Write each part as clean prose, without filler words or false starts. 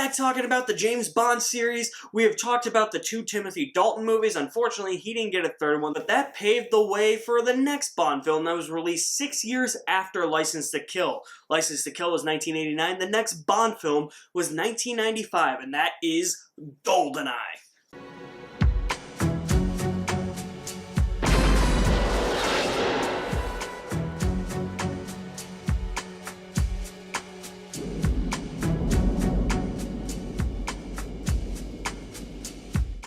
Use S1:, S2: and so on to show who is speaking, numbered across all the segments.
S1: back talking about the James Bond series. We have talked about the 2 Timothy Dalton movies. Unfortunately, he didn't get a third one, but that paved the way for the next Bond film that was released 6 years after License to Kill. License to Kill was 1989. The next Bond film was 1995, and that is GoldenEye.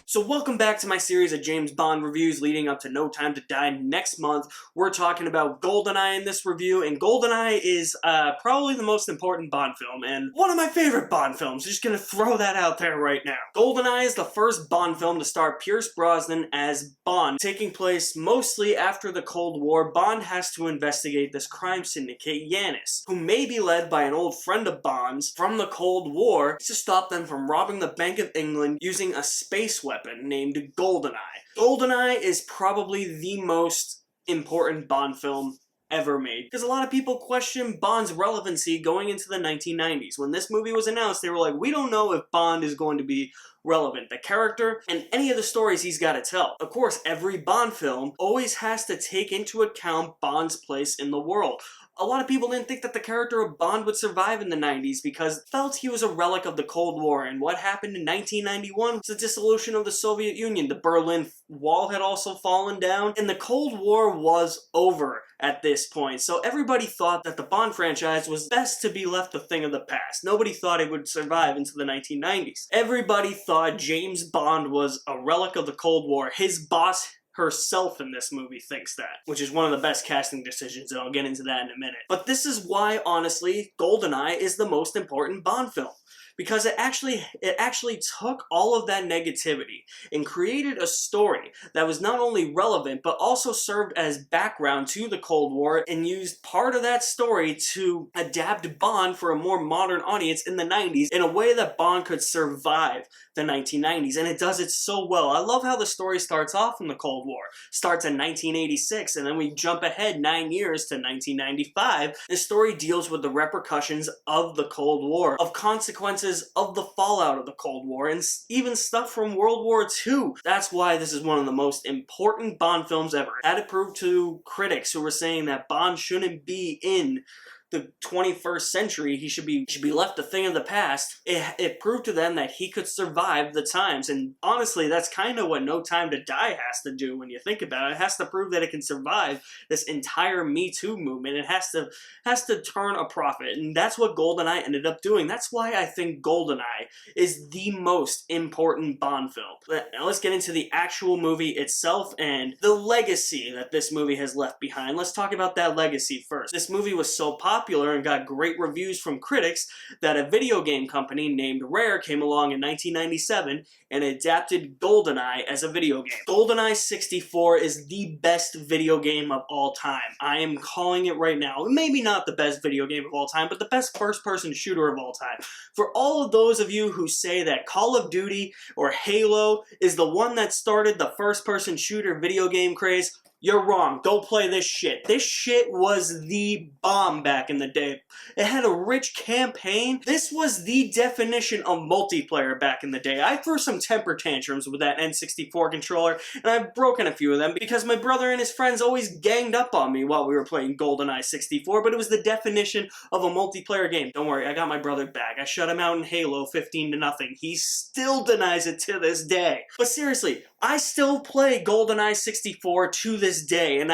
S1: So welcome back to my series of James Bond reviews leading up to No Time to Die next month. We're talking about GoldenEye in this review, and GoldenEye is probably the most important Bond film, and one of my favorite Bond films. Just gonna throw that out there right now. GoldenEye is the first Bond film to star Pierce Brosnan as Bond. Taking place mostly after the Cold War, Bond has to investigate this crime syndicate, Yanis, who may be led by an old friend of Bond's from the Cold War to stop them from robbing the Bank of England using a space weapon named GoldenEye. GoldenEye is probably the most important Bond film ever made, because a lot of people question Bond's relevancy going into the 1990s. When this movie was announced, they were like, we don't know if Bond is going to be relevant, the character, and any of the stories he's got to tell. Of course, every Bond film always has to take into account Bond's place in the world. A lot of people didn't think that the character of Bond would survive in the 90s because felt he was a relic of the Cold War, and what happened in 1991 was the dissolution of the Soviet Union. The Berlin Wall had also fallen down, and the Cold War was over at this point. So everybody thought that the Bond franchise was best to be left a thing of the past. Nobody thought it would survive into the 1990s. Everybody thought James Bond was a relic of the Cold War. His boss herself in this movie thinks that, which is one of the best casting decisions, and I'll get into that in a minute. But this is why, honestly, GoldenEye is the most important Bond film. Because it actually took all of that negativity and created a story that was not only relevant, but also served as background to the Cold War and used part of that story to adapt Bond for a more modern audience in the 90s in a way that Bond could survive the 1990s, and it does it so well. I love how the story starts off in the Cold War. Starts in 1986, and then we jump ahead 9 years to 1995. The story deals with the repercussions of the Cold War, of consequences of the fallout of the Cold War, and even stuff from World War II. That's why this is one of the most important Bond films ever. I had to prove to critics who were saying that Bond shouldn't be in the 21st century, he should be left a thing of the past. It proved to them that he could survive the times, and honestly, that's kind of what No Time to Die has to do when you think about it. It has to prove that it can survive this entire Me Too movement. It has to turn a profit, and that's what GoldenEye ended up doing. That's why I think GoldenEye is the most important Bond film. Now let's get into the actual movie itself and the legacy that this movie has left behind. Let's talk about that legacy first. This movie was so popular and got great reviews from critics that a video game company named Rare came along in 1997 and adapted GoldenEye as a video game. GoldenEye 64 is the best video game of all time. I am calling it right now. Maybe not the best video game of all time, but the best first-person shooter of all time. For all of those of you who say that Call of Duty or Halo is the one that started the first-person shooter video game craze, you're wrong. Don't play this shit. This shit was the bomb back in the day. It had a rich campaign. This was the definition of multiplayer back in the day. I threw some temper tantrums with that N64 controller, and I've broken a few of them because my brother and his friends always ganged up on me while we were playing GoldenEye 64, but it was the definition of a multiplayer game. Don't worry, I got my brother back. I shut him out in Halo 15-0. He still denies it to this day. But seriously, I still play GoldenEye 64 to this day, and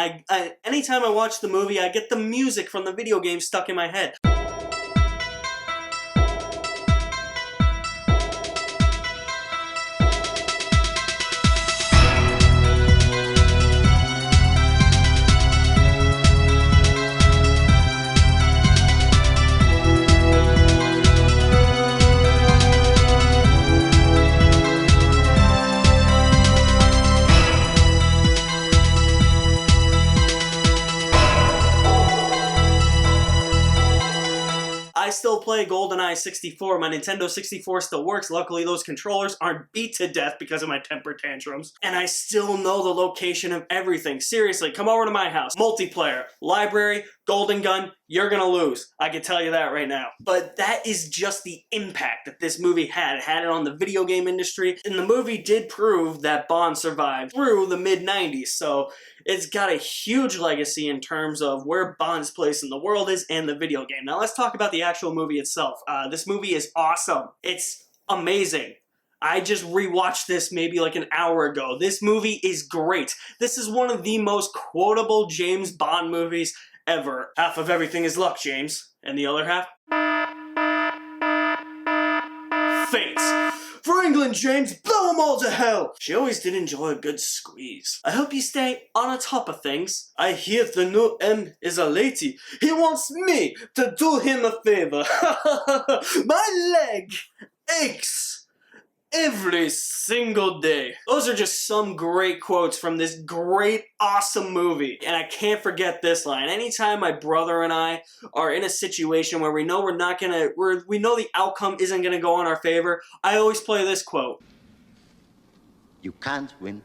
S1: anytime I watch the movie, I get the music from the video game stuck in my head. still play GoldenEye 64. My Nintendo 64 still works. Luckily, those controllers aren't beat to death because of my temper tantrums. And I still know the location of everything. Seriously, come over to my house. Multiplayer, library, golden gun, you're gonna lose. I can tell you that right now. But that is just the impact that this movie had. It had it on the video game industry, and the movie did prove that Bond survived through the mid-90s, so it's got a huge legacy in terms of where Bond's place in the world is and the video game. Now let's talk about the actual movie itself. This movie is awesome. It's amazing. I just rewatched this maybe like an hour ago. This movie is great. This is one of the most quotable James Bond movies ever. Half of everything is luck, James. And the other half? Fates. For England, James, blow them all to hell! She always did enjoy a good squeeze. I hope you stay on top of things. I hear the new M is a lady. He wants me to do him a favor. My leg aches every single day. Those are just some great quotes from this great, awesome movie. And I can't forget this line. Anytime my brother and I are in a situation where we know we know the outcome isn't gonna go in our favor, I always play this quote.
S2: You can't win.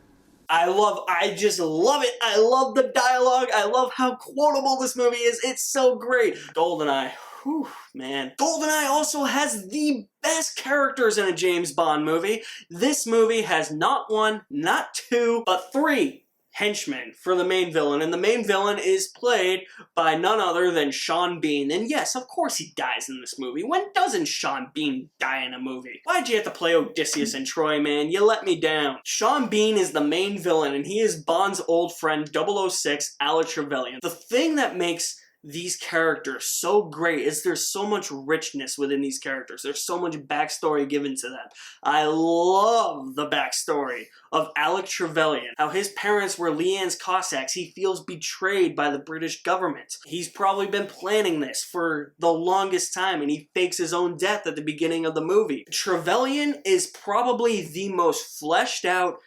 S1: I just love it. I love the dialogue. I love how quotable this movie is. It's so great. GoldenEye. Whew, man. GoldenEye also has the best characters in a James Bond movie. This movie has not one, not two, but three henchmen for the main villain, and the main villain is played by none other than Sean Bean. And yes, of course he dies in this movie. When doesn't Sean Bean die in a movie? Why'd you have to play Odysseus and Troy, man? You let me down. Sean Bean is the main villain, and he is Bond's old friend 006, Alex Trevelyan. The thing that makes these characters so great is there's so much richness within these characters. There's so much backstory given to them. I love the backstory of Alex Trevelyan. How his parents were Leanne's Cossacks. He feels betrayed by the British government. He's probably been planning this for the longest time, and he fakes his own death at the beginning of the movie. Trevelyan is probably the most fleshed out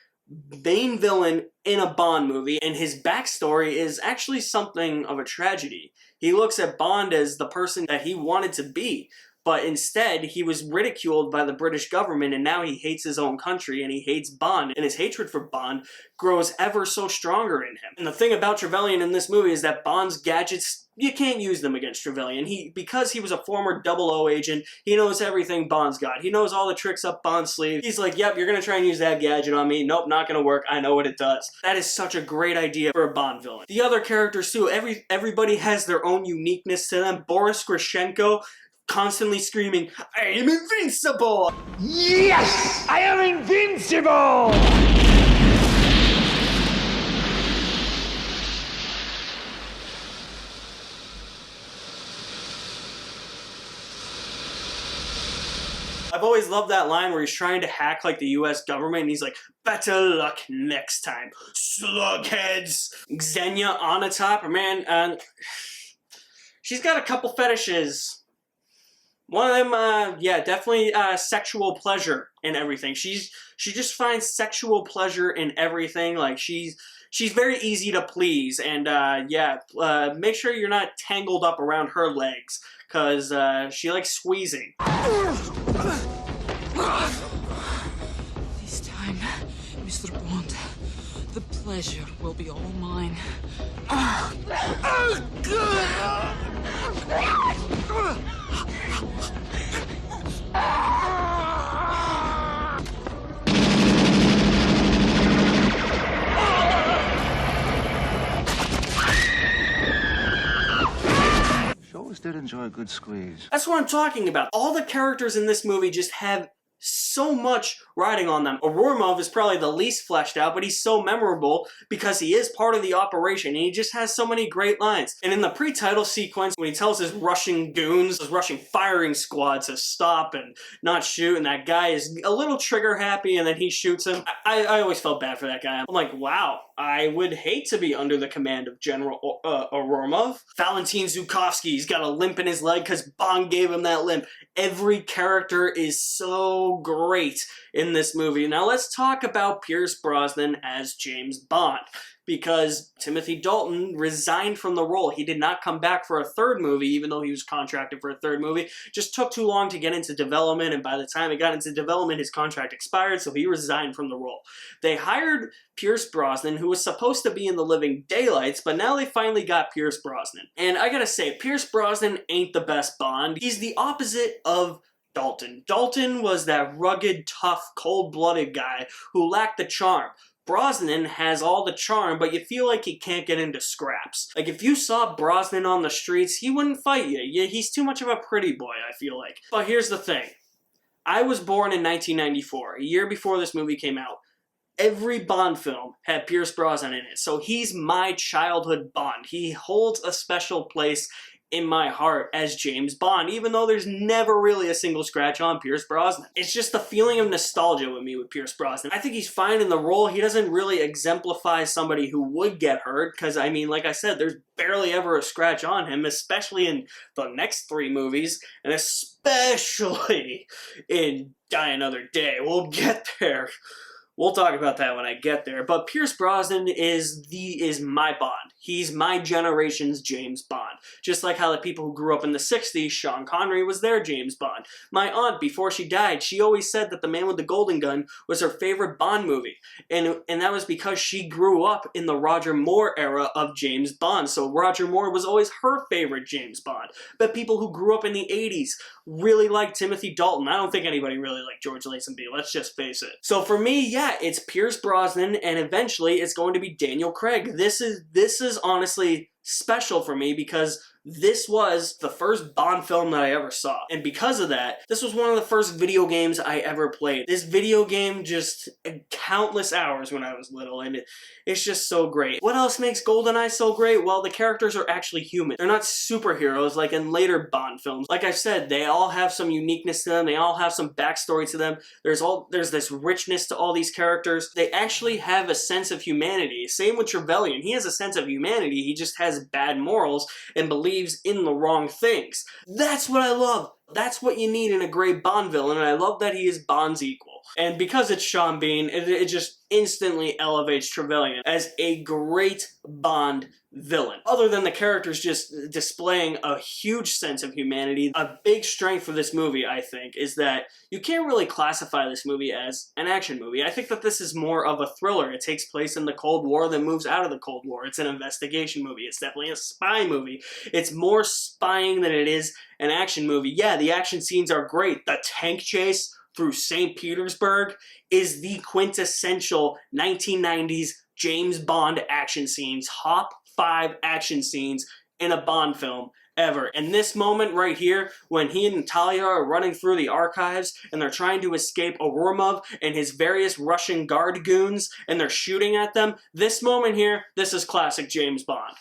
S1: main villain in a Bond movie, and his backstory is actually something of a tragedy. He looks at Bond as the person that he wanted to be, but instead he was ridiculed by the British government, and now he hates his own country and he hates Bond, and his hatred for Bond grows ever so stronger in him. And the thing about Trevelyan in this movie is that Bond's gadgets, you can't use them against Trevelyan. Because he was a former 00 agent, he knows everything Bond's got. He knows all the tricks up Bond's sleeve. He's like, yep, you're gonna try and use that gadget on me. Nope, not gonna work. I know what it does. That is such a great idea for a Bond villain. The other characters too, everybody has their own uniqueness to them. Boris Grishenko, constantly screaming, I am invincible!
S3: Yes! I am invincible!
S1: I've always loved that line where he's trying to hack like the US government and he's like, better luck next time, slugheads. Xenia Onatopp, man, she's got a couple fetishes. One of them, yeah, definitely sexual pleasure in everything. She just finds sexual pleasure in everything. Like she's very easy to please, and yeah, make sure you're not tangled up around her legs, cause she likes squeezing.
S4: This time, Mr. Bond, the pleasure will be all mine.
S2: She always did enjoy a good squeeze.
S1: That's what I'm talking about. All the characters in this movie just have so much riding on them. Oromov is probably the least fleshed out, but he's so memorable because he is part of the operation and he just has so many great lines. And in the pre-title sequence, when he tells his Russian goons, his Russian firing squad to stop and not shoot, and that guy is a little trigger happy and then he shoots him, I always felt bad for that guy. I'm like, wow, I would hate to be under the command of General Oromov. Valentin Zukovsky's got a limp in his leg because Bond gave him that limp. Every character is so great. great in this movie. Now let's talk about Pierce Brosnan as James Bond, because Timothy Dalton resigned from the role. He did not come back for a third movie, even though he was contracted for a third movie. Just took too long to get into development, and by the time it got into development, his contract expired, so he resigned from the role. They hired Pierce Brosnan, who was supposed to be in The Living Daylights, but now they finally got Pierce Brosnan. And I gotta say, Pierce Brosnan ain't the best Bond. He's the opposite of Dalton. Dalton was that rugged, tough, cold-blooded guy who lacked the charm. Brosnan has all the charm, but you feel like he can't get into scraps. Like, if you saw Brosnan on the streets, he wouldn't fight you. He's too much of a pretty boy, I feel like. But here's the thing. I was born in 1994, a year before this movie came out. Every Bond film had Pierce Brosnan in it, so he's my childhood Bond. He holds a special place in my heart as James Bond, even though there's never really a single scratch on Pierce Brosnan. It's just the feeling of nostalgia with me with Pierce Brosnan. I think he's fine in the role. He doesn't really exemplify somebody who would get hurt, because, I mean, like I said, there's barely ever a scratch on him, especially in the next 3 movies, and especially in Die Another Day. We'll get there. We'll talk about that when I get there. But Pierce Brosnan is my Bond. He's my generation's James Bond. Just like how the people who grew up in the 60s, Sean Connery was their James Bond. My aunt, before she died, she always said that The Man with the Golden Gun was her favorite Bond movie. And that was because she grew up in the Roger Moore era of James Bond. So Roger Moore was always her favorite James Bond. But people who grew up in the 80s really liked Timothy Dalton. I don't think anybody really liked George Lazenby, let's just face it. So for me, yeah, it's Pierce Brosnan, and eventually it's going to be Daniel Craig. This is honestly special for me because this was the first Bond film that I ever saw. And because of that, this was one of the first video games I ever played. This video game just countless hours when I was little, and it's just so great. What else makes GoldenEye so great? Well, the characters are actually human. They're not superheroes like in later Bond films. Like I said, they all have some uniqueness to them. They all have some backstory to them. There's this richness to all these characters. They actually have a sense of humanity. Same with Trevelyan. He has a sense of humanity. He just has bad morals and believes in the wrong things. That's what I love. That's what you need in a great Bond villain, and I love that he is Bond's equal. And because it's Sean Bean, it just instantly elevates Trevelyan as a great Bond villain. Other than the characters just displaying a huge sense of humanity, a big strength for this movie, I think, is that you can't really classify this movie as an action movie. I think that this is more of a thriller. It takes place in the Cold War, then moves out of the Cold War. It's an investigation movie. It's definitely a spy movie. It's more spying than it is an action movie. Yeah, the action scenes are great. The tank chase through St. Petersburg is the quintessential 1990s James Bond action scenes. Top 5 action scenes in a Bond film ever. And this moment right here, when he and Talia are running through the archives and they're trying to escape Oromov and his various Russian guard goons and they're shooting at them, this moment here, this is classic James Bond.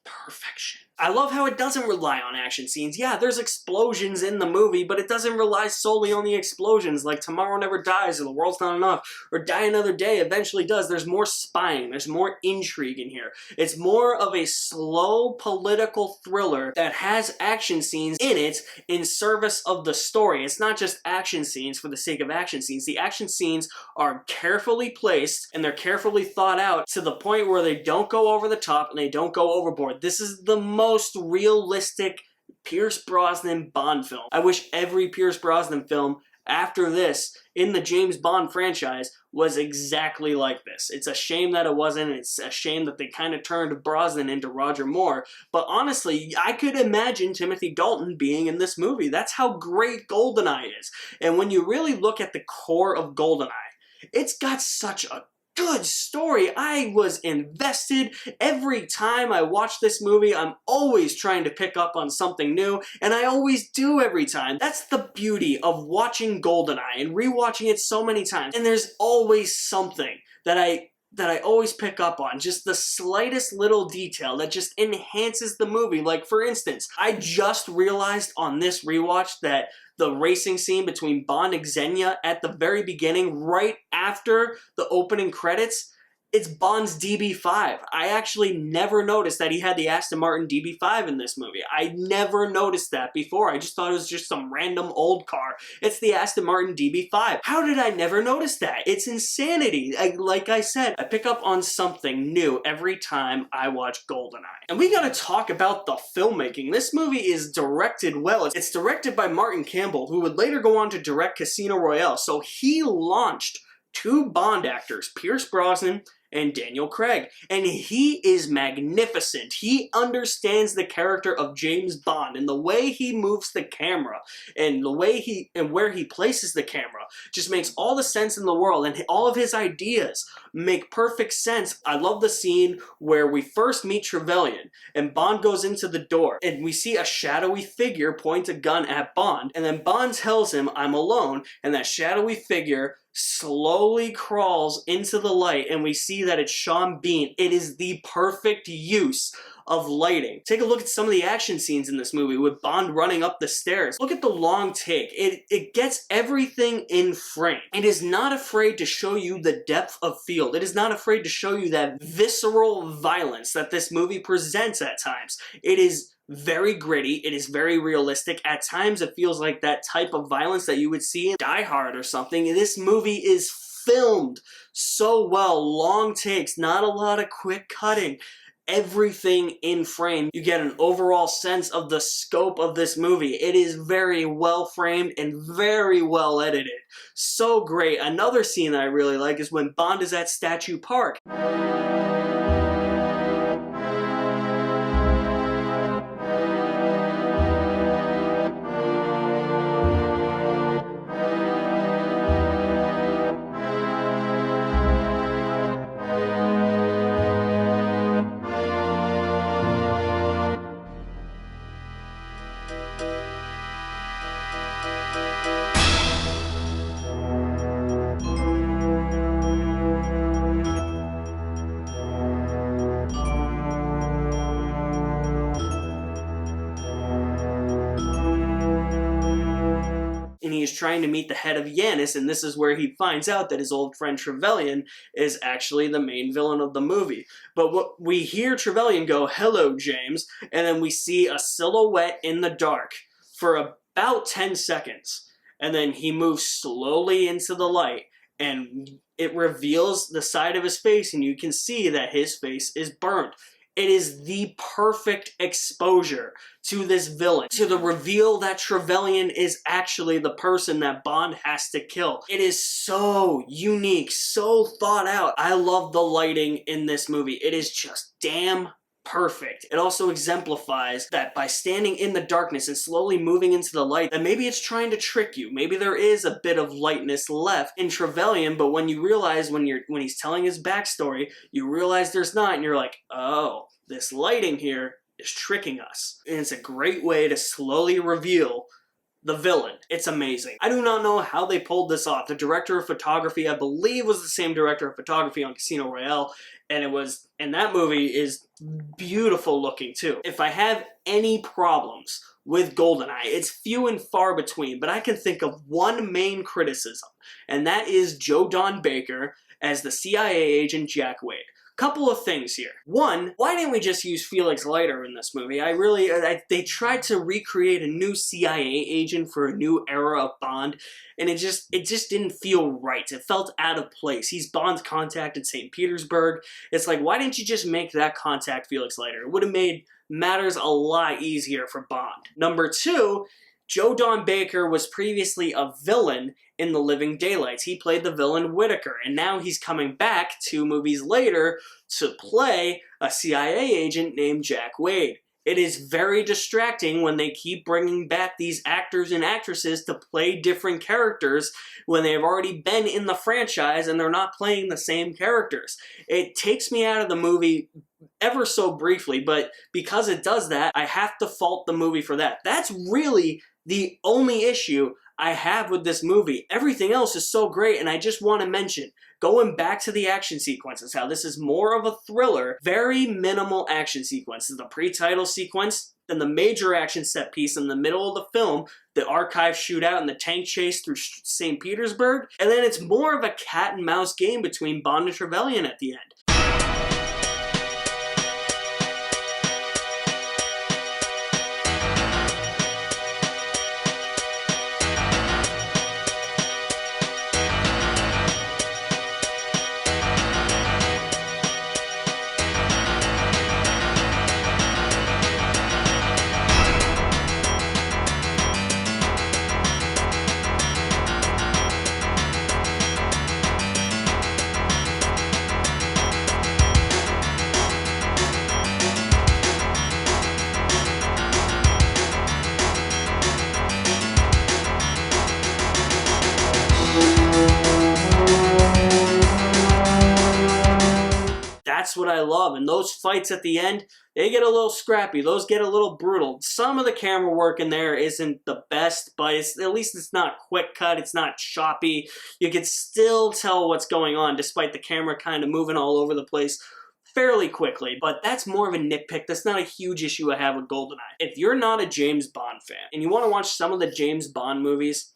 S1: Perfection. I love how it doesn't rely on action scenes. Yeah, there's explosions in the movie, but it doesn't rely solely on the explosions, like Tomorrow Never Dies or The World's Not Enough or Die Another Day eventually does. There's more spying, there's more intrigue in here. It's more of a slow political thriller that has action scenes in it in service of the story. It's not just action scenes for the sake of action scenes. The action scenes are carefully placed and they're carefully thought out to the point where they don't go over the top and they don't go overboard. This is the most realistic Pierce Brosnan Bond film. I wish every Pierce Brosnan film after this in the James Bond franchise was exactly like this. It's a shame that it wasn't. It's a shame that they kind of turned Brosnan into Roger Moore. But honestly, I could imagine Timothy Dalton being in this movie. That's how great GoldenEye is. And when you really look at the core of GoldenEye, it's got such a good story. I was invested. Every time I watch this movie, I'm always trying to pick up on something new, and I always do every time. That's the beauty of watching GoldenEye and rewatching it so many times. And there's always something that I that I always pick up on, just the slightest little detail that just enhances the movie. Like, for instance, I just realized on this rewatch that the racing scene between Bond and Xenia at the very beginning, right after the opening credits, it's Bond's DB5. I actually never noticed that he had the Aston Martin DB5 in this movie. I never noticed that before. I just thought it was just some random old car. It's the Aston Martin DB5. How did I never notice that? It's insanity. Like I said, I pick up on something new every time I watch GoldenEye. And we gotta talk about the filmmaking. This movie is directed well. It's directed by Martin Campbell, who would later go on to direct Casino Royale. So he launched two Bond actors, Pierce Brosnan and Daniel Craig, and he is magnificent. He understands the character of James Bond, and the way he moves the camera and the way where he places the camera just makes all the sense in the world, and all of his ideas make perfect sense. I love the scene where we first meet Trevelyan and Bond goes into the door and we see a shadowy figure point a gun at Bond, and then Bond tells him, "I'm alone," and that shadowy figure slowly crawls into the light and we see that it's Sean Bean. It is the perfect use of lighting. Take a look at some of the action scenes in this movie with Bond running up the stairs. Look at the long take. It gets everything in frame. It is not afraid to show you the depth of field. It is not afraid to show you that visceral violence that this movie presents at times. It is very gritty, it is very realistic. At times it feels like that type of violence that you would see in Die Hard or something. This movie is filmed so well, long takes, not a lot of quick cutting. Everything in frame. You get an overall sense of the scope of this movie. It is very well framed and very well edited. So great. Another scene that I really like is when Bond is at Statue Park. And he is trying to meet the head of Yanis, and this is where he finds out that his old friend Trevelyan is actually the main villain of the movie. But what we hear Trevelyan go, "Hello, James," and then we see a silhouette in the dark for about 10 seconds. And then he moves slowly into the light, and it reveals the side of his face, and you can see that his face is burnt. It is the perfect exposure to this villain, to the reveal that Trevelyan is actually the person that Bond has to kill. It is so unique, so thought out. I love the lighting in this movie. It is just damn perfect. It also exemplifies that by standing in the darkness and slowly moving into the light, that maybe it's trying to trick you. Maybe there is a bit of lightness left in Trevelyan, but when you realize, when he's telling his backstory, you realize there's not, and you're like, oh, this lighting here is tricking us. And it's a great way to slowly reveal the villain. It's amazing. I do not know how they pulled this off. The director of photography, I believe, was the same director of photography on Casino Royale, and that movie is beautiful looking too. If I have any problems with GoldenEye, it's few and far between, but I can think of one main criticism, and that is Joe Don Baker as the CIA agent Jack Wade. Couple of things here. One, why didn't we just use Felix Leiter in this movie? They tried to recreate a new CIA agent for a new era of Bond, and it just didn't feel right. It felt out of place. He's Bond's contact in St. Petersburg. It's like, why didn't you just make that contact Felix Leiter? It would have made matters a lot easier for Bond. Number two, Joe Don Baker was previously a villain in The Living Daylights. He played the villain Whitaker, and now he's coming back 2 movies later to play a CIA agent named Jack Wade. It is very distracting when they keep bringing back these actors and actresses to play different characters when they've already been in the franchise and they're not playing the same characters. It takes me out of the movie ever so briefly, but because it does that, I have to fault the movie for that. That's really the only issue I have with this movie. Everything else is so great, and I just want to mention, going back to the action sequences, how this is more of a thriller, very minimal action sequences. The pre-title sequence, then the major action set piece in the middle of the film, the archive shootout and the tank chase through St. Petersburg, and then it's more of a cat and mouse game between Bond and Trevelyan at the end. That's what I love, and those fights at the end, they get a little scrappy, those get a little brutal. Some of the camera work in there isn't the best, but at least it's not quick cut, it's not choppy. You can still tell what's going on despite the camera kind of moving all over the place fairly quickly, but that's more of a nitpick. That's not a huge issue I have with GoldenEye. If you're not a James Bond fan and you want to watch some of the James Bond movies,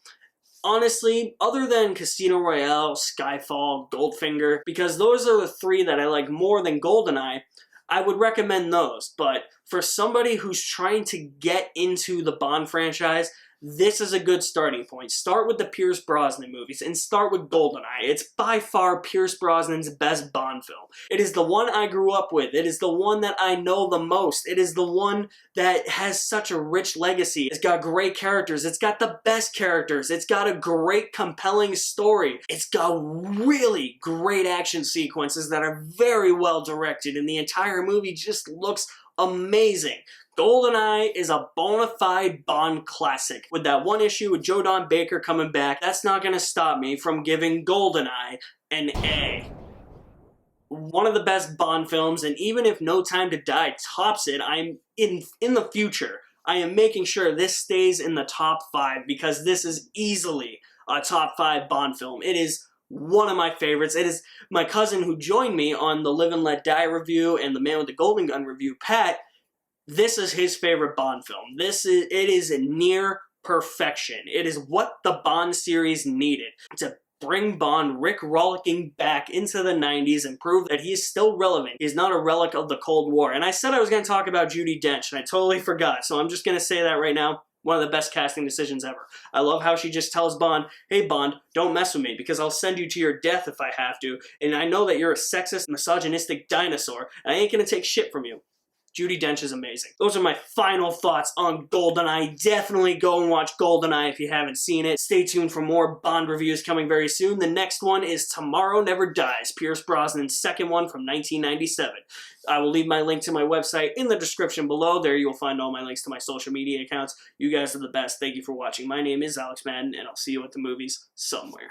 S1: honestly, other than Casino Royale, Skyfall, Goldfinger, because those are the three that I like more than GoldenEye, I would recommend those. But for somebody who's trying to get into the Bond franchise, this is a good starting point. Start with the Pierce Brosnan movies and start with GoldenEye. It's by far Pierce Brosnan's best Bond film. It is the one I grew up with. It is the one that I know the most. It is the one that has such a rich legacy. It's got great characters. It's got the best characters. It's got a great, compelling story. It's got really great action sequences that are very well directed, and the entire movie just looks amazing. GoldenEye is a bona fide Bond classic. With that one issue with Joe Don Baker coming back, that's not going to stop me from giving GoldenEye an A. One of the best Bond films, and even if No Time to Die tops it, I'm in the future, I am making sure this stays in the top 5, because this is easily a top 5 Bond film. It is one of my favorites. It is my cousin who joined me on the Live and Let Die review and the Man with the Golden Gun review, Pat. This is his favorite Bond film. It is near perfection. It is what the Bond series needed to bring Bond Rick rollicking back into the 90s and prove that he is still relevant. He's not a relic of the Cold War. And I said I was going to talk about Judi Dench, and I totally forgot. So I'm just going to say that right now. One of the best casting decisions ever. I love how she just tells Bond, hey Bond, don't mess with me because I'll send you to your death if I have to. And I know that you're a sexist, misogynistic dinosaur, and I ain't going to take shit from you. Judi Dench is amazing. Those are my final thoughts on GoldenEye. Definitely go and watch GoldenEye if you haven't seen it. Stay tuned for more Bond reviews coming very soon. The next one is Tomorrow Never Dies, Pierce Brosnan's second one from 1997. I will leave my link to my website in the description below. There you will find all my links to my social media accounts. You guys are the best. Thank you for watching. My name is Alex Madden, and I'll see you at the movies somewhere.